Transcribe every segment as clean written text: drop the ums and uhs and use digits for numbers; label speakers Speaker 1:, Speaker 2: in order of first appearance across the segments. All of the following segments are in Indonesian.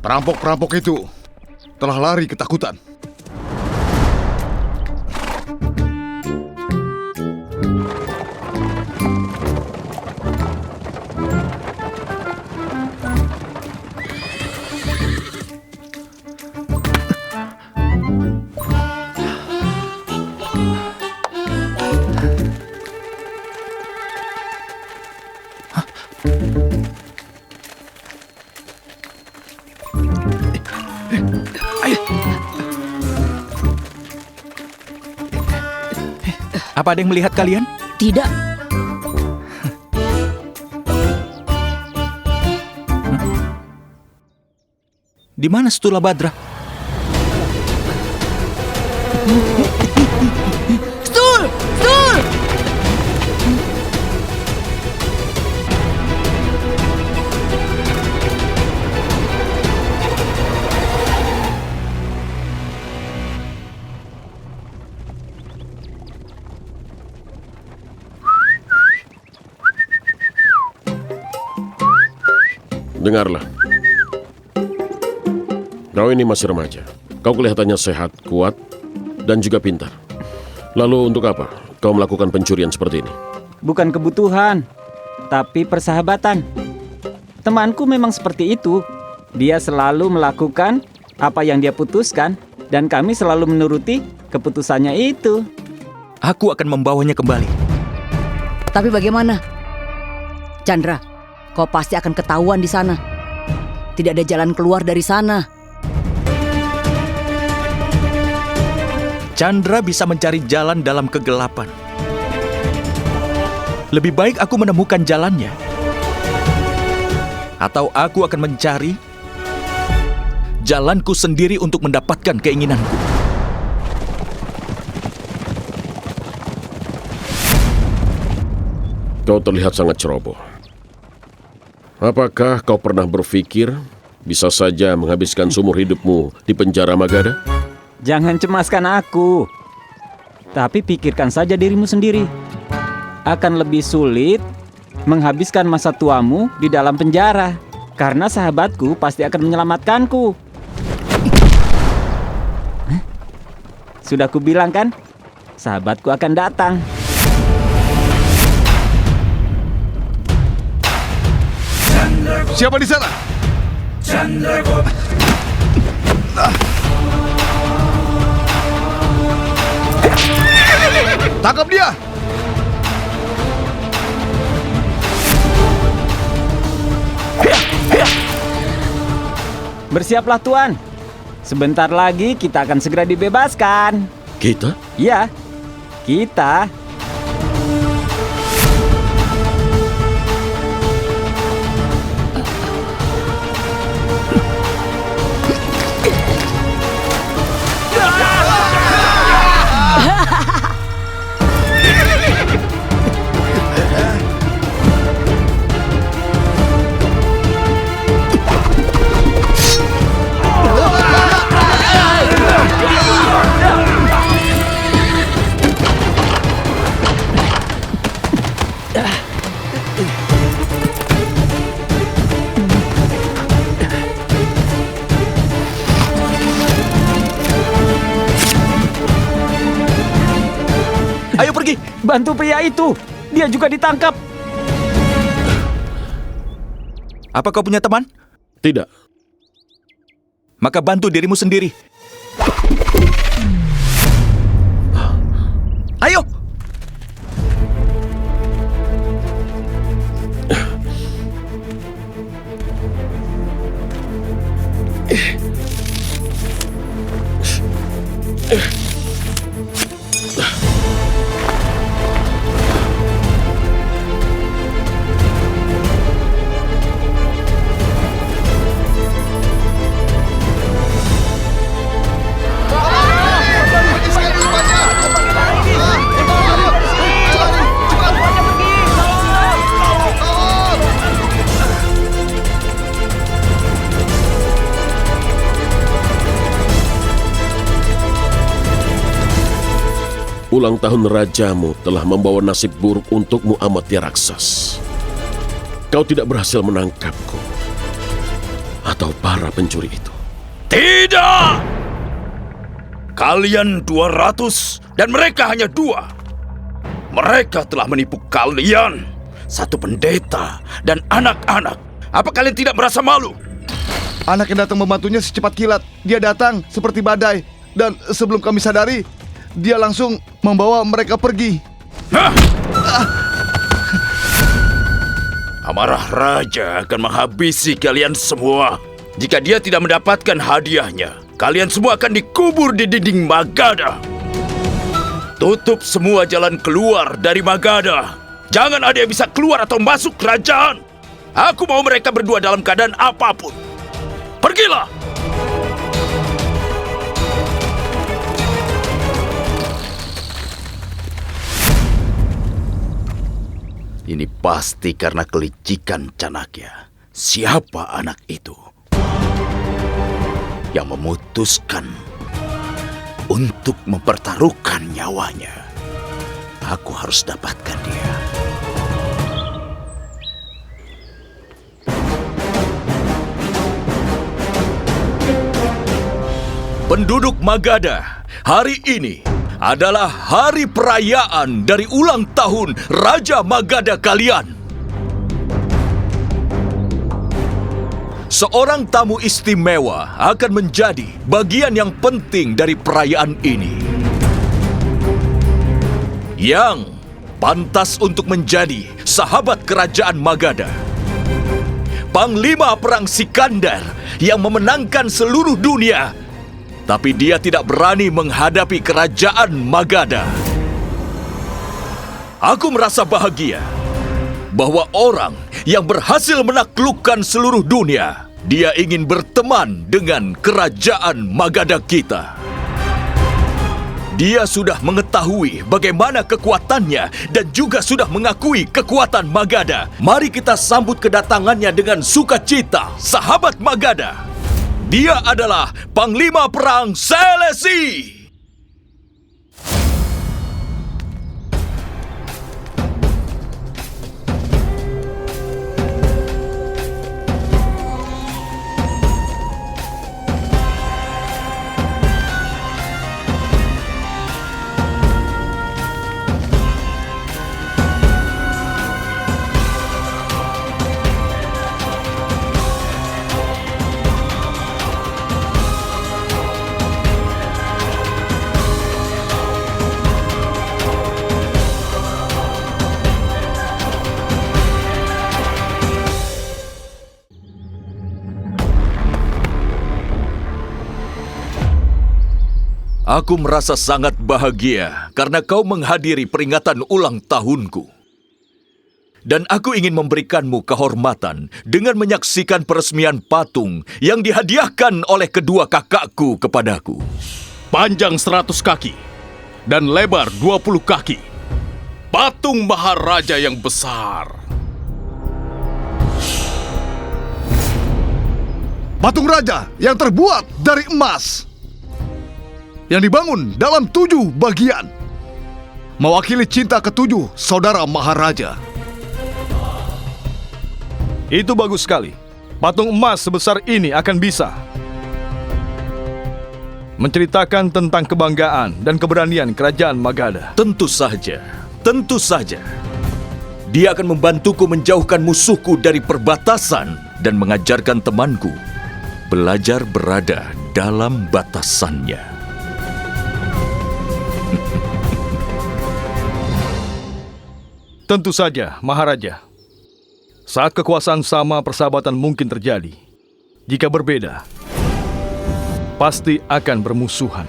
Speaker 1: Perampok-perampok itu telah lari ketakutan.
Speaker 2: Apa ada yang melihat kalian?
Speaker 3: Tidak.
Speaker 2: Di mana Stula Badra?
Speaker 3: Stul! Stul!
Speaker 4: Dengarlah. Kau ini masih remaja. Kau kelihatannya sehat, kuat, dan juga pintar. Lalu untuk apa kau melakukan pencurian seperti ini?
Speaker 5: Bukan kebutuhan, tapi persahabatan. Temanku memang seperti itu. Dia selalu melakukan apa yang dia putuskan, dan kami selalu menuruti keputusannya itu.
Speaker 2: Aku akan membawanya kembali.
Speaker 3: Tapi bagaimana? Chandra, kau pasti akan ketahuan di sana. Tidak ada jalan keluar dari sana.
Speaker 2: Chandra bisa mencari jalan dalam kegelapan. Lebih baik aku menemukan jalannya. Atau aku akan mencari jalanku sendiri untuk mendapatkan keinginanku.
Speaker 4: Kau terlihat sangat ceroboh. Apakah kau pernah berpikir bisa saja menghabiskan seumur hidupmu di penjara Magadha?
Speaker 5: Jangan cemaskan aku, tapi pikirkan saja dirimu sendiri. Akan lebih sulit menghabiskan masa tuamu di dalam penjara, karena sahabatku pasti akan menyelamatkanku. Sudah kubilang kan, sahabatku akan datang.
Speaker 1: Siapa di sana? Tangkap dia!
Speaker 5: Bersiaplah Tuan. Sebentar lagi kita akan segera dibebaskan.
Speaker 4: Kita?
Speaker 5: Ya, kita.
Speaker 2: Ayo pergi!
Speaker 5: Bantu pria itu. Dia juga ditangkap.
Speaker 2: Apa kau punya teman?
Speaker 4: Tidak.
Speaker 2: Maka bantu dirimu sendiri. Ayo!
Speaker 4: Ulang tahun rajamu telah membawa nasib buruk untukmu, Amatya Raksas. Kau tidak berhasil menangkapku. atau para pencuri itu?
Speaker 6: Tidak! Kalian 200 dan mereka hanya 2. Mereka telah menipu kalian, satu pendeta dan anak-anak. Apa kalian tidak merasa malu?
Speaker 1: Anak yang datang membantunya secepat kilat. Dia datang seperti badai. Dan sebelum kami sadari, dia langsung membawa mereka pergi.
Speaker 6: Hah? Amarah Raja akan menghabisi kalian semua. Jika dia tidak mendapatkan hadiahnya, kalian semua akan dikubur di dinding Magadha. Tutup semua jalan keluar dari Magadha. Jangan ada yang bisa keluar atau masuk kerajaan. Aku mau mereka berdua dalam keadaan apapun. Pergilah! Ini pasti karena kelicikan Canakya. Siapa anak itu yang memutuskan untuk mempertaruhkan nyawanya? Aku harus dapatkan dia.
Speaker 2: Penduduk Magadha, hari ini adalah hari perayaan dari ulang tahun Raja Magadha kalian. Seorang tamu istimewa akan menjadi bagian yang penting dari perayaan ini. Yang pantas untuk menjadi sahabat kerajaan Magadha. Panglima Perang Sikandar yang memenangkan seluruh dunia. Tapi dia tidak berani menghadapi kerajaan Magadha. Aku merasa bahagia bahwa orang yang berhasil menaklukkan seluruh dunia, dia ingin berteman dengan kerajaan Magadha kita. Dia sudah mengetahui bagaimana kekuatannya dan juga sudah mengakui kekuatan Magadha. Mari kita sambut kedatangannya dengan sukacita, sahabat Magadha. Dia adalah Panglima Perang Selesi. Aku merasa sangat bahagia karena kau menghadiri peringatan ulang tahunku. Dan aku ingin memberikanmu kehormatan dengan menyaksikan peresmian patung yang dihadiahkan oleh kedua kakakku kepadaku.
Speaker 7: Panjang 100 kaki dan lebar 20 kaki. Patung Maharaja yang besar.
Speaker 1: Patung raja yang terbuat dari emas. Yang dibangun dalam 7 bagian. Mewakili cinta ke-7 saudara Maharaja.
Speaker 7: Itu bagus sekali. Patung emas sebesar ini akan bisa menceritakan tentang kebanggaan dan keberanian kerajaan Magadha.
Speaker 2: Tentu saja, tentu saja. Dia akan membantuku menjauhkan musuhku dari perbatasan dan mengajarkan temanku belajar berada dalam batasannya.
Speaker 7: Tentu saja, Maharaja. Saat kekuasaan sama, persahabatan mungkin terjadi. Jika berbeda, pasti akan bermusuhan.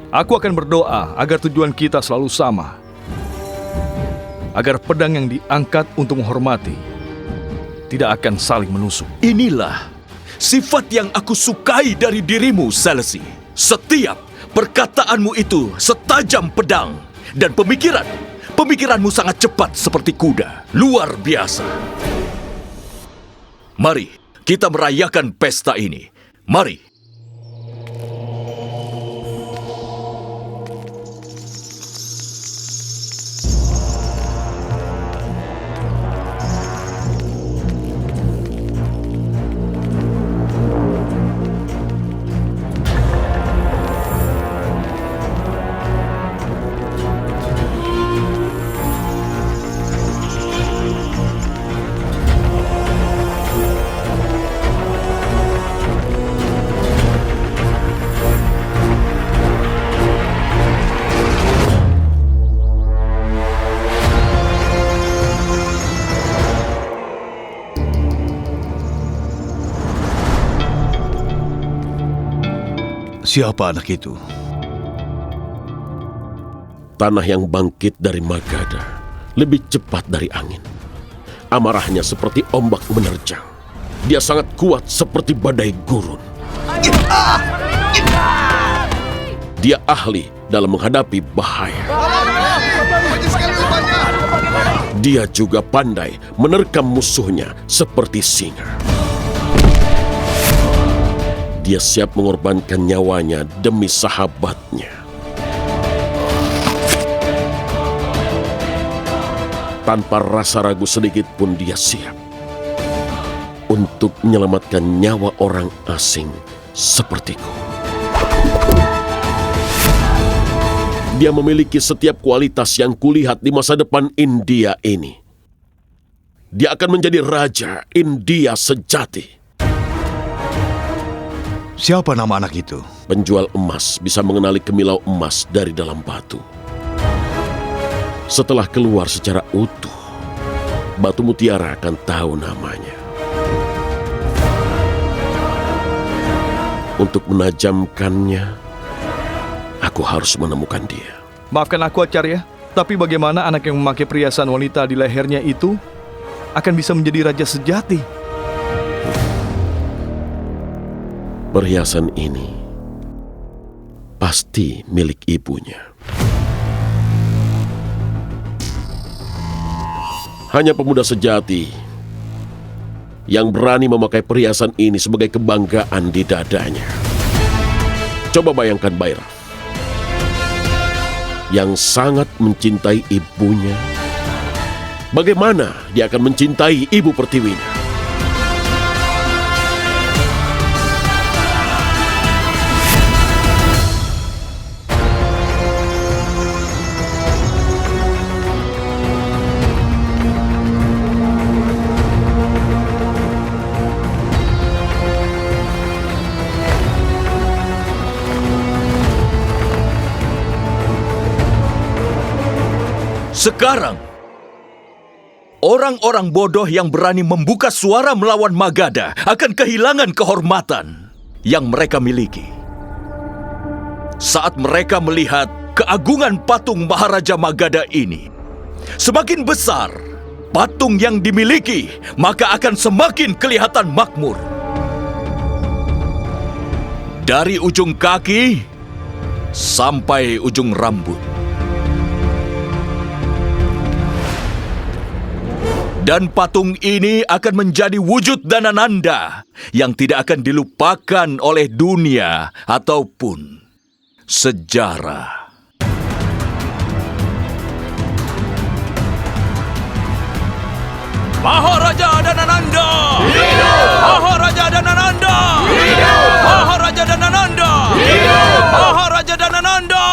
Speaker 7: Aku akan berdoa agar tujuan kita selalu sama. Agar pedang yang diangkat untuk menghormati tidak akan saling menusuk.
Speaker 2: Inilah sifat yang aku sukai dari dirimu, Selesi. Setiap perkataanmu itu setajam pedang. Dan pemikiranmu sangat cepat seperti kuda. Luar biasa. Mari kita merayakan pesta ini. Mari.
Speaker 1: Siapa anak itu?
Speaker 4: Tanah yang bangkit dari Magadha lebih cepat dari angin. Amarahnya seperti ombak menerjang. Dia sangat kuat seperti badai gurun. Dia ahli dalam menghadapi bahaya. Dia juga pandai menerkam musuhnya seperti singa. Dia siap mengorbankan nyawanya demi sahabatnya. Tanpa rasa ragu sedikit pun dia siap untuk menyelamatkan nyawa orang asing sepertiku. Dia memiliki setiap kualitas yang kulihat di masa depan India ini. Dia akan menjadi raja India sejati.
Speaker 1: Siapa nama anak itu?
Speaker 4: Penjual emas bisa mengenali kemilau emas dari dalam batu. Setelah keluar secara utuh, batu mutiara akan tahu namanya. Untuk menajamkannya, aku harus menemukan dia.
Speaker 8: Maafkan aku, Acarya, tapi bagaimana anak yang memakai perhiasan wanita di lehernya itu akan bisa menjadi raja sejati?
Speaker 4: Perhiasan ini pasti milik ibunya. Hanya pemuda sejati yang berani memakai perhiasan ini sebagai kebanggaan di dadanya. Coba bayangkan Bhairav yang sangat mencintai ibunya. Bagaimana dia akan mencintai ibu pertiwinya?
Speaker 2: Sekarang, orang-orang bodoh yang berani membuka suara melawan Magadha akan kehilangan kehormatan yang mereka miliki. Saat mereka melihat keagungan patung Maharaja Magadha ini, semakin besar patung yang dimiliki, maka akan semakin kelihatan makmur. Dari ujung kaki sampai ujung rambut. Dan patung ini akan menjadi wujud Dhanananda yang tidak akan dilupakan oleh dunia ataupun sejarah. Maharaja Dhanananda! Hidup! Maharaja Dhanananda! Hidup! Maharaja Dhanananda! Hidup! Maharaja Dhanananda!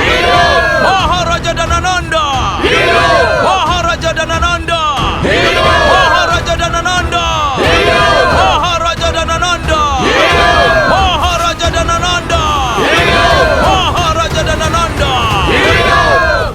Speaker 2: Hidup! Maharaja Dhanananda! Hidup! Maharaja Dhanananda! Hidup! Maharaja Dhanananda! Hidup! Maharaja Dhanananda! Hidup! Maharaja Dhanananda! Hidup! Maharaja Dhanananda! Hidup!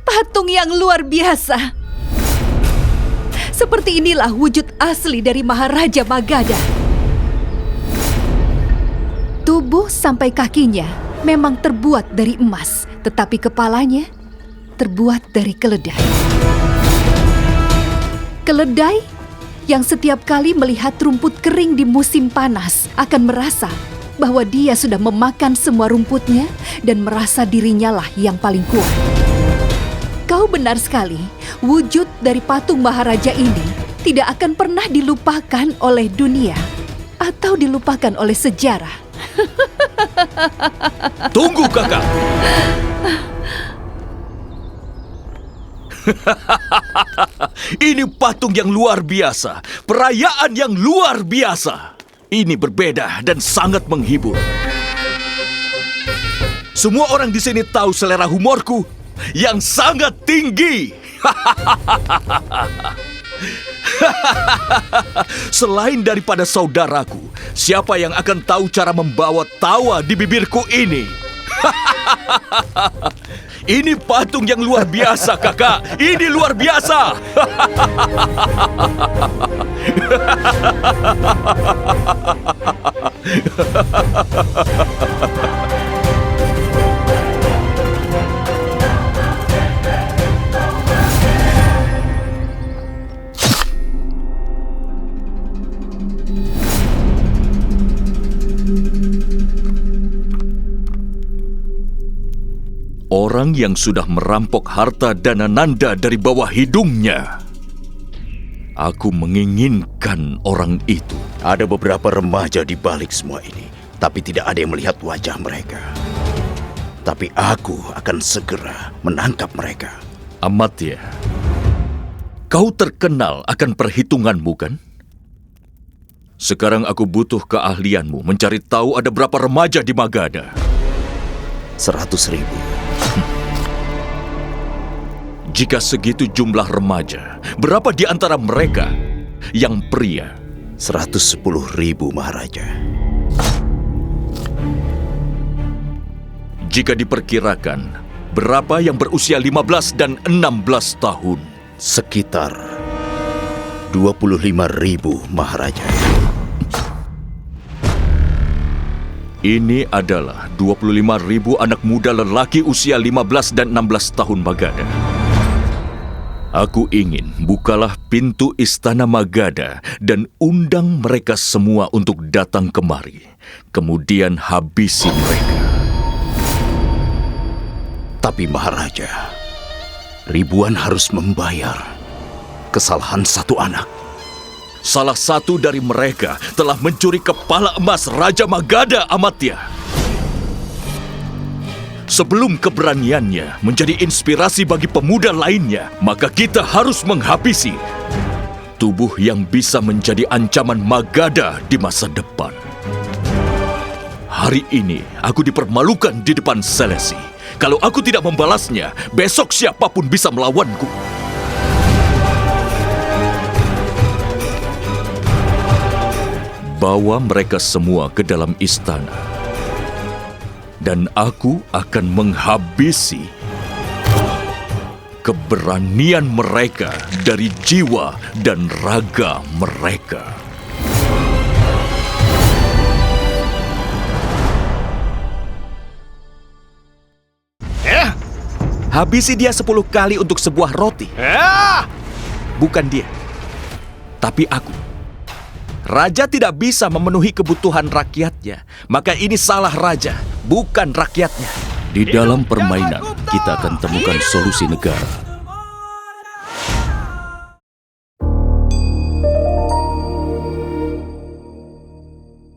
Speaker 9: Patung yang luar biasa. Seperti inilah wujud asli dari Maharaja Magadha. Tubuh sampai kakinya memang terbuat dari emas, tetapi kepalanya terbuat dari keledai. Keledai yang setiap kali melihat rumput kering di musim panas akan merasa bahwa dia sudah memakan semua rumputnya dan merasa dirinya lah yang paling kuat. Kau benar sekali, wujud dari patung Maharaja ini tidak akan pernah dilupakan oleh dunia atau dilupakan oleh sejarah.
Speaker 2: Tunggu, Kakak. Ini patung yang luar biasa, perayaan yang luar biasa. Ini berbeda dan sangat menghibur. Semua orang di sini tahu selera humorku yang sangat tinggi. Selain daripada saudaraku, siapa yang akan tahu cara membawa tawa di bibirku ini? Ini patung yang luar biasa, Kakak. Ini luar biasa. Orang yang sudah merampok harta Danananda dari bawah hidungnya. Aku menginginkan orang itu.
Speaker 6: Ada beberapa remaja di balik semua ini, tapi tidak ada yang melihat wajah mereka. Tapi aku akan segera menangkap mereka.
Speaker 2: Amatya, kau terkenal akan perhitunganmu, kan? Sekarang aku butuh keahlianmu mencari tahu ada berapa remaja di Magadha.
Speaker 6: 100.000.
Speaker 2: Jika segitu jumlah remaja, berapa di antara mereka yang pria?
Speaker 6: 110.000, Maharaja.
Speaker 2: Jika diperkirakan, berapa yang berusia 15 dan 16 tahun?
Speaker 6: Sekitar 25.000, Maharaja.
Speaker 2: Ini adalah 25.000 anak muda lelaki usia 15 dan 16 tahun Magadha. Aku ingin bukalah pintu istana Magadha dan undang mereka semua untuk datang kemari. Kemudian habisi mereka.
Speaker 6: Tapi Maharaja, ribuan harus membayar kesalahan satu anak.
Speaker 2: Salah satu dari mereka telah mencuri kepala emas Raja Magadha, Amatya. Sebelum keberaniannya menjadi inspirasi bagi pemuda lainnya, maka kita harus menghabisi tubuh yang bisa menjadi ancaman Magadha di masa depan. Hari ini aku dipermalukan di depan Selesi. Kalau aku tidak membalasnya, besok siapapun bisa melawanku. Bawa mereka semua ke dalam istana. Dan aku akan menghabisi keberanian mereka dari jiwa dan raga mereka. Habisi dia 10 kali untuk sebuah roti. Bukan dia, tapi aku. Raja tidak bisa memenuhi kebutuhan rakyatnya. Maka ini salah raja, bukan rakyatnya.
Speaker 10: Di dalam permainan, kita akan temukan solusi negara.